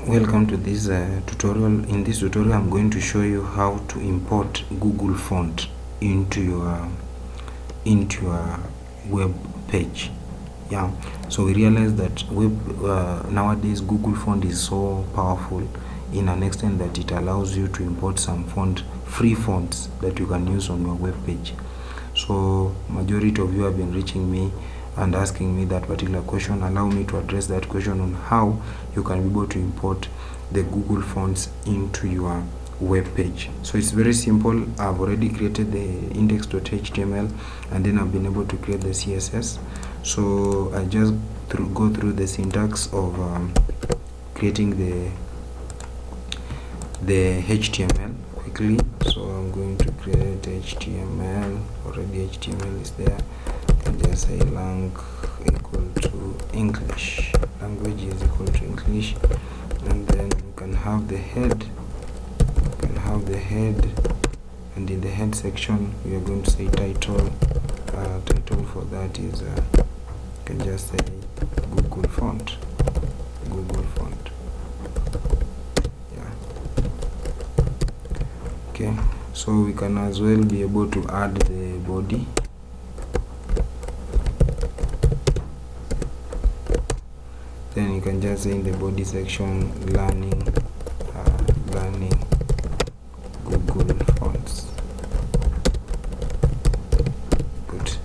Welcome to this tutorial. In this tutorial I'm going to show you how to import Google font into your web page. So we realize that nowadays Google font is so powerful in an extent that it allows you to import some free fonts that you can use on your web page. So majority of you have been reaching me and asking me that particular question. Allow me to address that question on how you can be able to import the Google fonts into your web page. So it's very simple. I've already created the index.html and then I've been able to create the CSS. So I just go through the syntax of creating the HTML quickly. So I'm going to create HTML. Already HTML is there. And just say lang equal to English. Language is equal to English, and then you can have the head. And in the head section we are going to say title. Title for that is you can just say Google font. Okay, so we can as well be able to add the body. Then you can just say in the body section learning Google fonts. Good.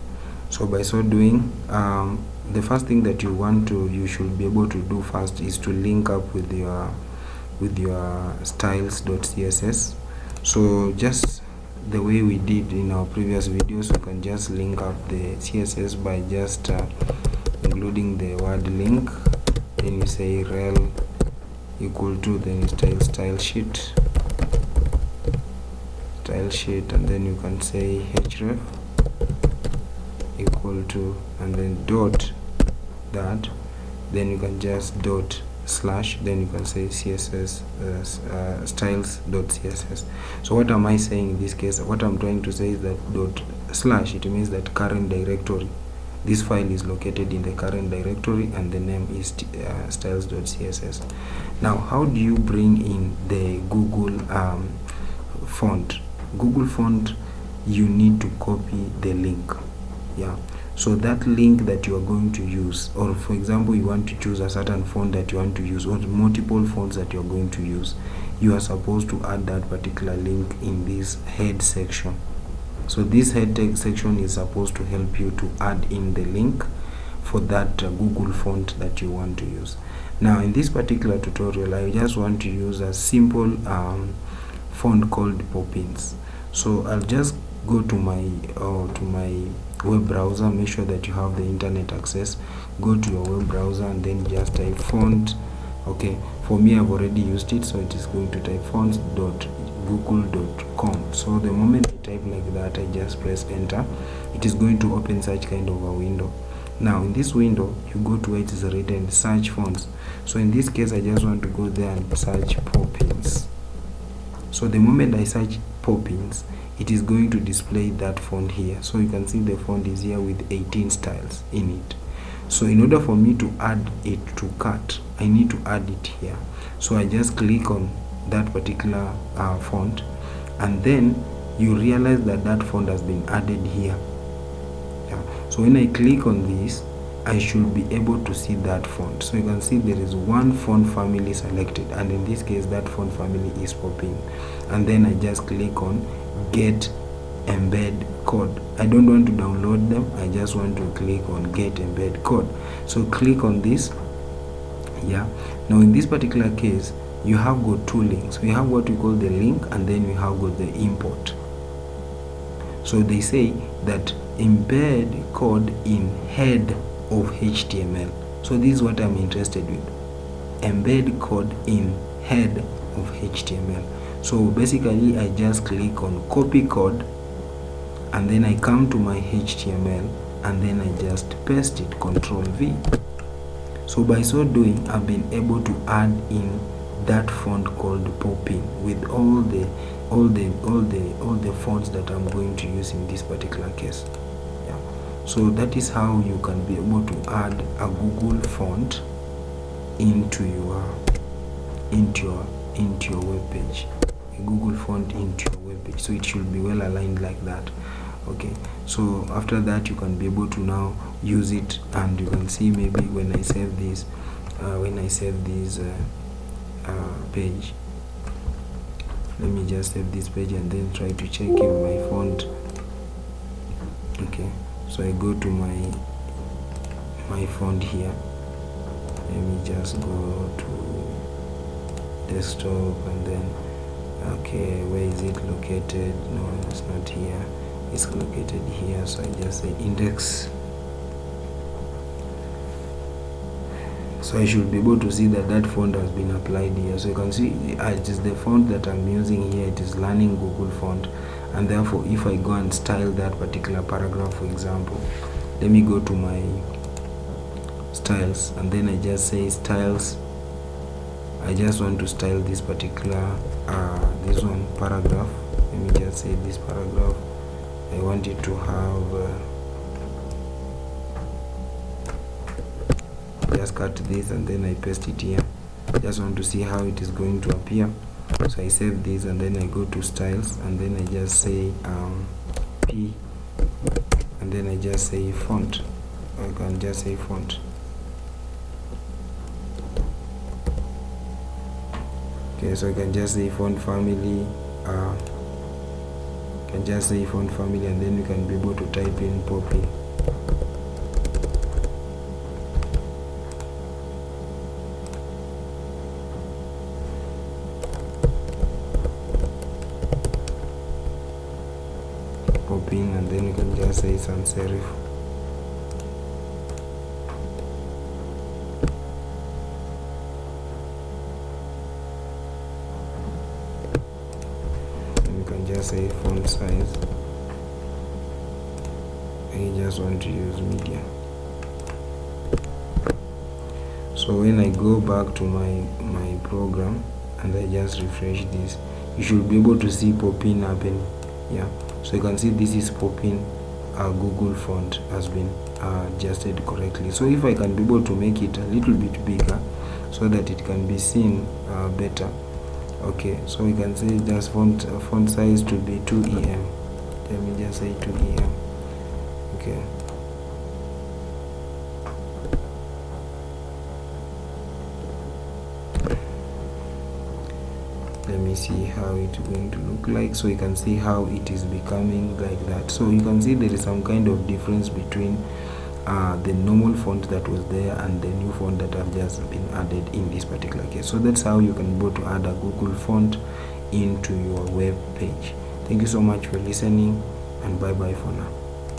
So by so doing, the first thing that you should be able to do first is to link up with your styles.css. So just the way we did in our previous videos, you can just link up the CSS by just including the word link. Then you say rel equal to, then style sheet, and then you can say href equal to, and then dot that, then you can just dot slash, then you can say css styles.css. So what am I saying in this case? What I'm trying to say is that dot slash, it means that current directory. This file is located in the current directory and the name is styles.css. Now how do you bring in the Google font? Google font, you need to copy the link. So that link that you are going to use, or for example you want to choose a certain font that you want to use, or multiple fonts that you are going to use, you are supposed to add that particular link in this head section. So this head text section is supposed to help you to add in the link for that Google font that you want to use. Now in this particular tutorial I just want to use a simple font called Poppins. So I'll just go to my web browser. Make sure that you have the internet access. Go to your web browser and then just type font. Okay, for me I've already used it, so it is going to type fonts.google.com. so the moment I type like that, I just press enter. It is going to open such kind of a window. Now in this window you go to where it is written search fonts. So in this case I just want to go there and search Poppins. So the moment I search Poppins, it is going to display that font here. So you can see the font is here with 18 styles in it. So in order for me to add it to cart, I need to add it here. So I just click on that particular font, and then you realize that that font has been added here. So when I click on this, I should be able to see that font. So you can see there is one font family selected, and in this case that font family is Poppin. And then I just click on get embed code. I don't want to download them, I just want to click on get embed code. So click on this. Now in this particular case you have got two links. We have what we call the link, and then we have got the import. So they say that embed code in head of HTML. So this is what I'm interested with. Embed code in head of HTML. So basically I just click on copy code, and then I come to my HTML, and then I just paste it, Control V. So by so doing I've been able to add in that font called Poppin with all the fonts that I'm going to use in this particular case. So that is how you can be able to add a Google font into into your web page, a Google font into your web page. So it should be well aligned like that. Okay, so after that you can be able to now use it, and you can see maybe when I save this page, let me just save this page and then try to check if my font. Okay, so I go to my font here. Let me just go to desktop, and then okay, where is it located? No, it's not here, it's located here. So I just say index. So I should be able to see that font has been applied here. So you can see it is the font that I'm using here. It is Learning Google font, and therefore if I go and style that particular paragraph, for example, let me go to my styles, and then I just say styles. I just want to style this particular paragraph. Let me just say this paragraph, I want it to have just cut this and then I paste it here. Just want to see how it is going to appear. So I save this and then I go to styles, and then I just say P, and then I just say font. I can just say font. Okay, so I can just say font family. Can just say font family, and then you can be able to type in Poppin. Poppin, and then you can just say sans serif. Just say font size. I just want to use media. So when I go back to my program and I just refresh this, you should be able to see Poppin happen. Yeah, so you can see this is Poppin. Google font has been adjusted correctly. So if I can be able to make it a little bit bigger so that it can be seen better. Okay, so we can say just font size to be 2 em. Let me just say 2 em. Okay. Let me see how it's going to look like. So you can see how it is becoming like that. So you can see there is some kind of difference between the normal font that was there and the new font that have just been added in this particular case. So that's how you can be able to add a Google font into your web page. Thank you so much for listening, and bye bye for now.